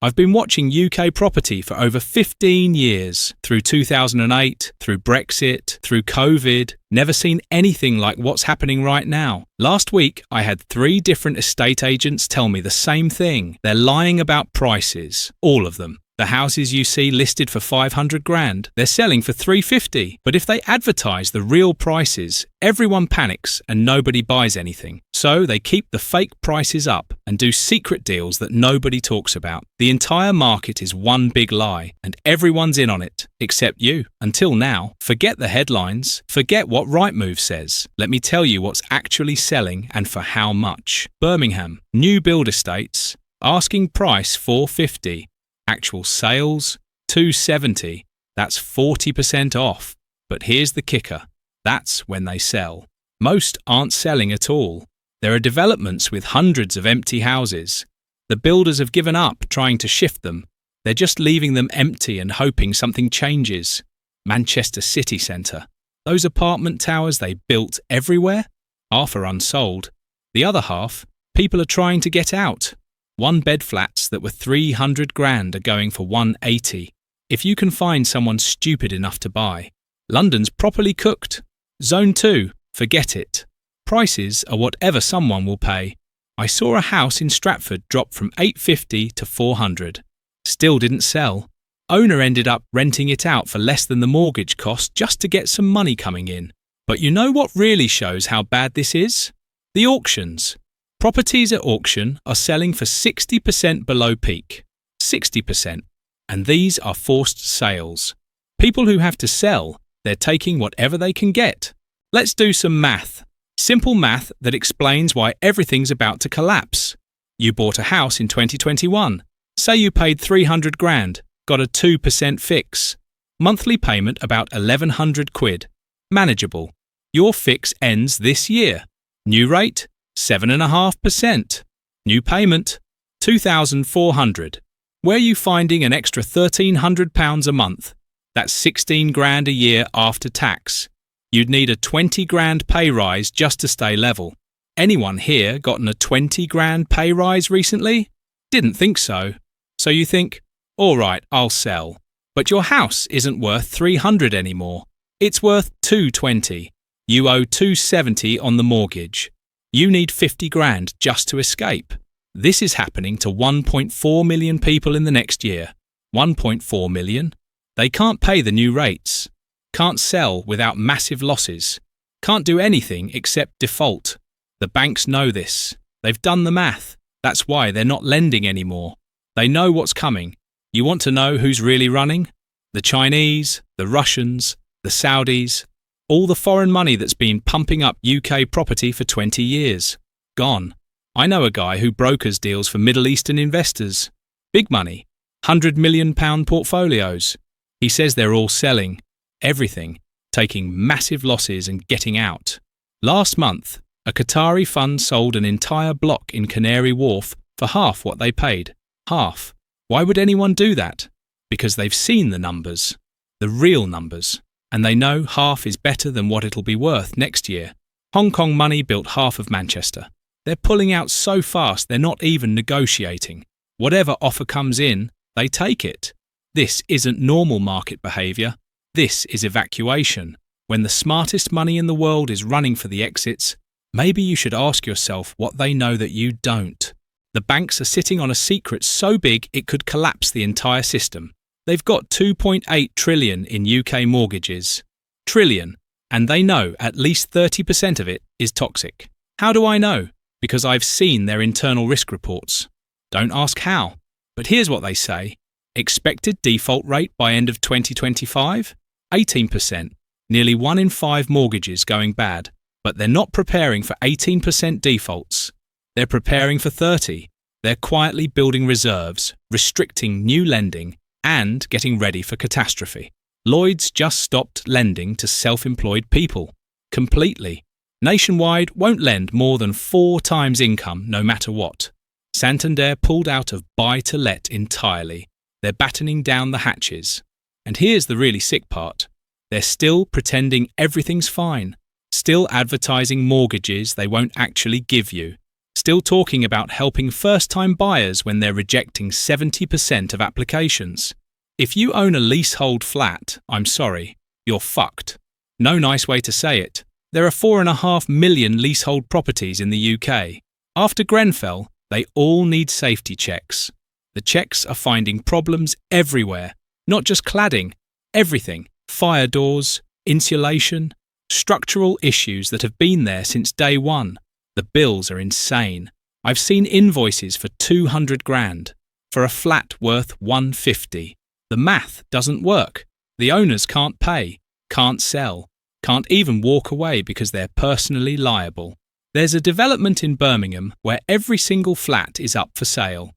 I've been watching UK property for over 15 years, through 2008, through Brexit, through COVID, never seen anything like what's happening right now. Last week, I had 3 different estate agents tell me the same thing. They're lying about prices, all of them. The houses you see listed for 500 grand, they're selling for 350. But if they advertise the real prices, everyone panics and nobody buys anything. So they keep the fake prices up and do secret deals that nobody talks about. The entire market is one big lie and everyone's in on it, except you. Until now, forget the headlines, forget what Rightmove says. Let me tell you what's actually selling and for how much. Birmingham, new build estates, asking price 450. Actual sales, 270. That's 40% off. But here's the kicker. That's when they sell. Most aren't selling at all. There are developments with hundreds of empty houses. The builders have given up trying to shift them. They're just leaving them empty and hoping something changes. Manchester city centre. Those apartment towers they built everywhere? Half are unsold. The other half, people are trying to get out. 1-bed flats that were 300 grand are going for 180. If you can find someone stupid enough to buy. London's properly cooked. Zone 2, forget it. Prices are whatever someone will pay. I saw a house in Stratford drop from 850 to 400. Still didn't sell. Owner ended up renting it out for less than the mortgage cost just to get some money coming in. But you know what really shows how bad this is? The auctions. Properties at auction are selling for 60% below peak. 60%. And these are forced sales. People who have to sell, they're taking whatever they can get. Let's do some math. Simple math that explains why everything's about to collapse. You bought a house in 2021. Say you paid 300 grand, got a 2% fix. Monthly payment about 1,100 quid. Manageable. Your fix ends this year. New rate? 7.5%. New payment? 2,400. Where are you finding an extra £1,300 a month? That's 16 grand a year after tax. You'd need a 20 grand pay rise just to stay level. Anyone here gotten a 20 grand pay rise recently? Didn't think so. So you think, all right, I'll sell. But your house isn't worth 300 anymore. It's worth 220. You owe 270 on the mortgage. You need 50 grand just to escape. This is happening to 1.4 million people in the next year. 1.4 million. They can't pay the new rates. Can't sell without massive losses. Can't do anything except default. The banks know this. They've done the math. That's why they're not lending anymore. They know what's coming. You want to know who's really running? The Chinese, the Russians, the Saudis. All the foreign money that's been pumping up UK property for 20 years. Gone. I know a guy who brokers deals for Middle Eastern investors. Big money. £100 million portfolios. He says they're all selling. Everything. Taking massive losses and getting out. Last month, a Qatari fund sold an entire block in Canary Wharf for half what they paid. Half. Why would anyone do that? Because they've seen the numbers. The real numbers. And they know half is better than what it'll be worth next year. Hong Kong money built half of Manchester. They're pulling out so fast they're not even negotiating. Whatever offer comes in, they take it. This isn't normal market behaviour. This is evacuation. When the smartest money in the world is running for the exits, maybe you should ask yourself what they know that you don't. The banks are sitting on a secret so big it could collapse the entire system. They've got 2.8 trillion in UK mortgages. Trillion. And they know at least 30% of it is toxic. How do I know? Because I've seen their internal risk reports. Don't ask how. But here's what they say. Expected default rate by end of 2025? 18%. Nearly 1 in 5 mortgages going bad. But they're not preparing for 18% defaults. They're preparing for 30. They're quietly building reserves, restricting new lending, and getting ready for catastrophe. Lloyd's just stopped lending to self-employed people. Completely. Nationwide won't lend more than 4 times income no matter what. Santander pulled out of buy-to-let entirely. They're battening down the hatches. And here's the really sick part. They're still pretending everything's fine. Still advertising mortgages they won't actually give you. still talking about helping first-time buyers when they're rejecting 70% of applications. If you own a leasehold flat, I'm sorry, you're fucked. No nice way to say it. There are 4.5 million leasehold properties in the UK. After Grenfell, they all need safety checks. The checks are finding problems everywhere, not just cladding, everything. Fire doors, insulation, structural issues that have been there since day one. The bills are insane. I've seen invoices for 200 grand for a flat worth 150. The math doesn't work. The owners can't pay, can't sell, can't even walk away because they're personally liable. There's a development in Birmingham where every single flat is up for sale.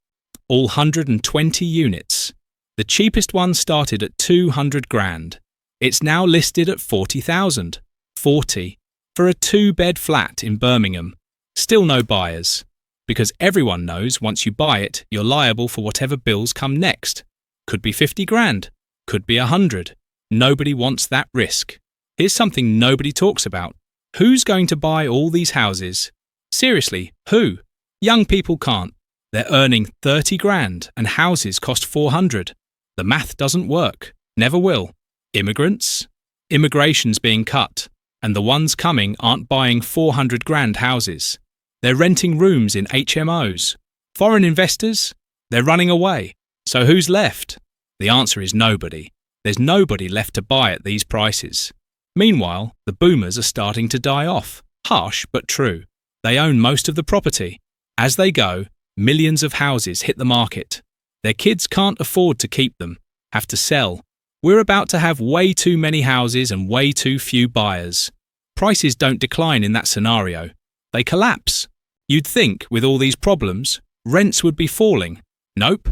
All 120 units. The cheapest one started at 200 grand. It's now listed at 40,000. 40 for a 2-bed flat in Birmingham. Still no buyers. Because everyone knows once you buy it, you're liable for whatever bills come next. Could be 50 grand. Could be 100. Nobody wants that risk. Here's something nobody talks about. Who's going to buy all these houses? Seriously, who? Young people can't. They're earning 30 grand and houses cost 400. The math doesn't work. Never will. Immigrants? Immigration's being cut, and the ones coming aren't buying 400 grand houses. They're renting rooms in HMOs. Foreign investors? They're running away. So who's left? The answer is nobody. There's nobody left to buy at these prices. Meanwhile, the boomers are starting to die off. Harsh, but true. They own most of the property. As they go, millions of houses hit the market. Their kids can't afford to keep them, have to sell. We're about to have way too many houses and way too few buyers. Prices don't decline in that scenario. They collapse. You'd think, with all these problems, rents would be falling. Nope.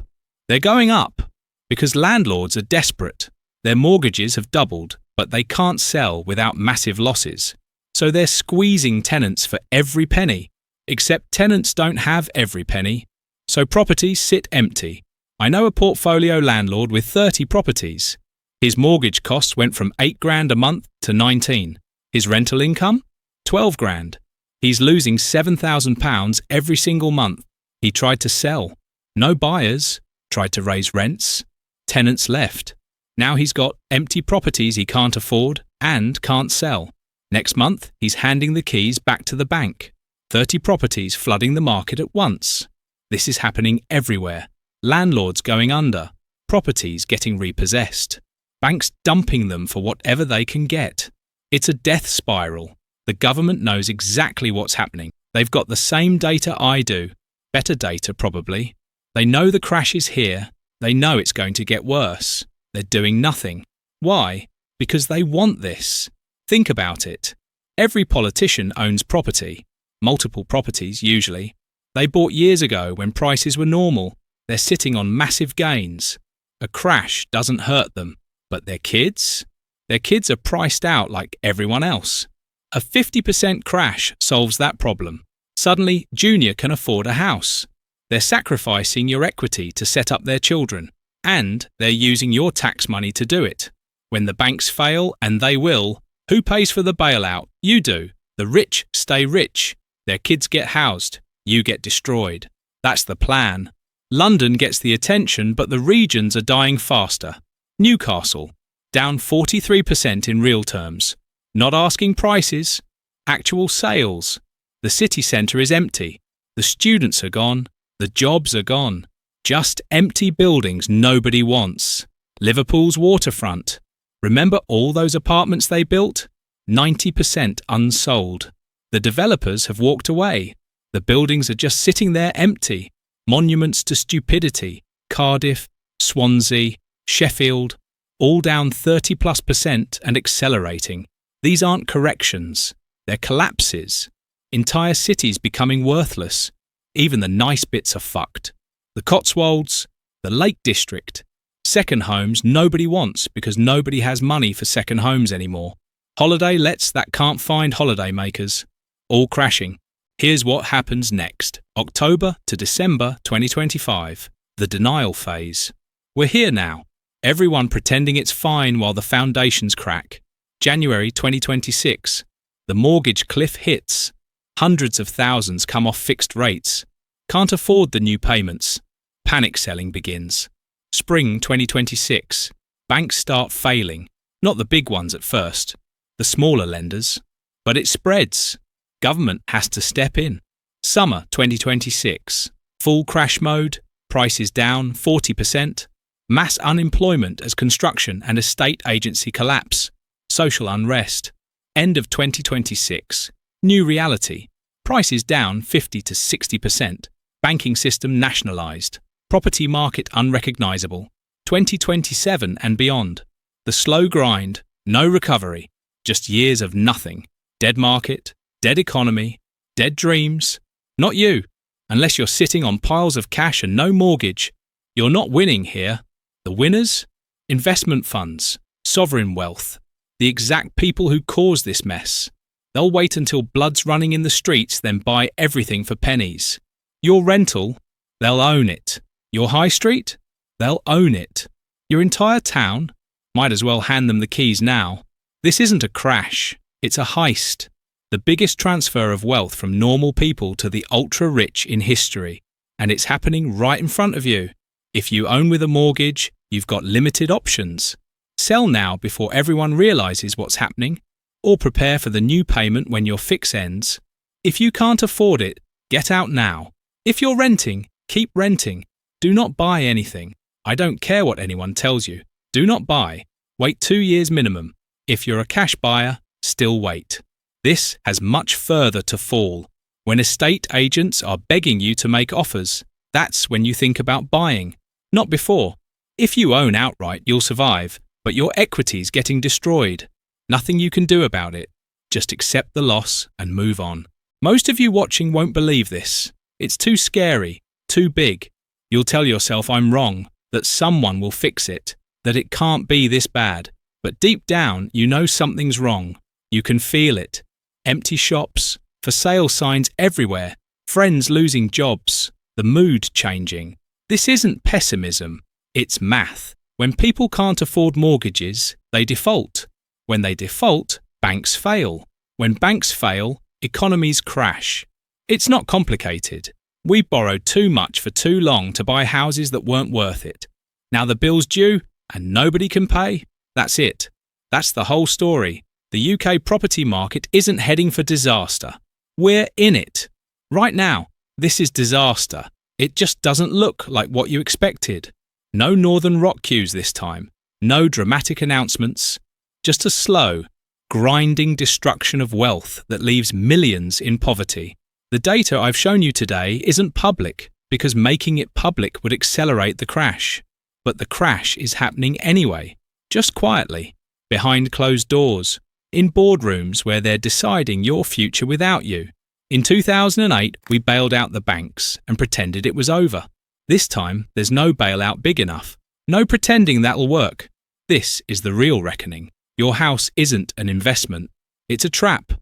They're going up. Because landlords are desperate. Their mortgages have doubled, but they can't sell without massive losses. So they're squeezing tenants for every penny. Except tenants don't have every penny. So properties sit empty. I know a portfolio landlord with 30 properties. His mortgage costs went from 8 grand a month to 19. His rental income? 12 grand. He's losing £7,000 every single month. He tried to sell. No buyers. Tried to raise rents. Tenants left. Now he's got empty properties he can't afford and can't sell. Next month, he's handing the keys back to the bank. 30 properties flooding the market at once. This is happening everywhere. Landlords going under. Properties getting repossessed. Banks dumping them for whatever they can get. It's a death spiral. The government knows exactly what's happening. They've got the same data I do. Better data, probably. They know the crash is here. They know it's going to get worse. They're doing nothing. Why? Because they want this. Think about it. Every politician owns property. Multiple properties, usually. They bought years ago when prices were normal. They're sitting on massive gains. A crash doesn't hurt them. But their kids? Their kids are priced out like everyone else. A 50% crash solves that problem. Suddenly, Junior can afford a house. They're sacrificing your equity to set up their children. And they're using your tax money to do it. When the banks fail, and they will, who pays for the bailout? You do. The rich stay rich. Their kids get housed. You get destroyed. That's the plan. London gets the attention, but the regions are dying faster. Newcastle, down 43% in real terms. Not asking prices. Actual sales. The city centre is empty. The students are gone. The jobs are gone. Just empty buildings nobody wants. Liverpool's waterfront. Remember all those apartments they built? 90% unsold. The developers have walked away. The buildings are just sitting there empty. Monuments to stupidity. Cardiff, Swansea, Sheffield, all down 30+% and accelerating. These aren't corrections. They're collapses. Entire cities becoming worthless. Even the nice bits are fucked. The Cotswolds, the Lake District. Second homes nobody wants because nobody has money for second homes anymore. Holiday lets that can't find holiday makers. All crashing. Here's what happens next. October to December 2025. The denial phase. We're here now. Everyone pretending it's fine while the foundations crack. January 2026. The mortgage cliff hits. Hundreds of thousands come off fixed rates. Can't afford the new payments. Panic selling begins. Spring 2026. Banks start failing. Not the big ones at first, the smaller lenders. But it spreads. Government has to step in. Summer 2026. Full crash mode. Prices down 40%. Mass unemployment as construction and estate agency collapse. Social unrest. End of 2026. New reality. Prices down 50 to 60%. Banking system nationalised. Property market unrecognisable. 2027 and beyond. The slow grind. No recovery. Just years of nothing. Dead market. Dead economy. Dead dreams. Not you. Unless you're sitting on piles of cash and no mortgage. You're not winning here. The winners? Investment funds. Sovereign wealth. The exact people who caused this mess. They'll wait until blood's running in the streets, then buy everything for pennies. Your rental? They'll own it. Your high street? They'll own it. Your entire town? Might as well hand them the keys now. This isn't a crash. It's a heist. The biggest transfer of wealth from normal people to the ultra-rich in history. And it's happening right in front of you. If you own with a mortgage, you've got limited options. Sell now before everyone realises what's happening, or prepare for the new payment when your fix ends. If you can't afford it, get out now. If you're renting, keep renting. Do not buy anything. I don't care what anyone tells you. Do not buy. Wait 2 years minimum. If you're a cash buyer, still wait. This has much further to fall. When estate agents are begging you to make offers, that's when you think about buying. Not before. If you own outright, you'll survive, but your equity's getting destroyed. Nothing you can do about it. Just accept the loss and move on. Most of you watching won't believe this. It's too scary, too big. You'll tell yourself I'm wrong, that someone will fix it, that it can't be this bad. But deep down, you know something's wrong. You can feel it. Empty shops, for sale signs everywhere, friends losing jobs, the mood changing. This isn't pessimism, it's math. When people can't afford mortgages, they default. When they default, banks fail. When banks fail, economies crash. It's not complicated. We borrowed too much for too long to buy houses that weren't worth it. Now the bill's due and nobody can pay. That's it. That's the whole story. The UK property market isn't heading for disaster. We're in it. Right now, this is disaster. It just doesn't look like what you expected. No Northern Rock queues this time. No dramatic announcements. Just a slow, grinding destruction of wealth that leaves millions in poverty. The data I've shown you today isn't public because making it public would accelerate the crash. But the crash is happening anyway, just quietly, behind closed doors, in boardrooms where they're deciding your future without you. In 2008, we bailed out the banks and pretended it was over. This time, there's no bailout big enough. No pretending that'll work. This is the real reckoning. Your house isn't an investment. It's a trap.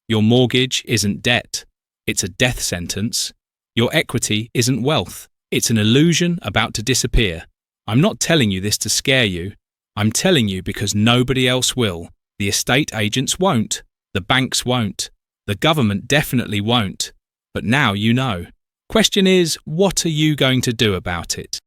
Your mortgage isn't debt. It's a death sentence. Your equity isn't wealth. It's an illusion about to disappear. I'm not telling you this to scare you. I'm telling you because nobody else will. The estate agents won't. The banks won't. The government definitely won't. But now you know. Question is, what are you going to do about it?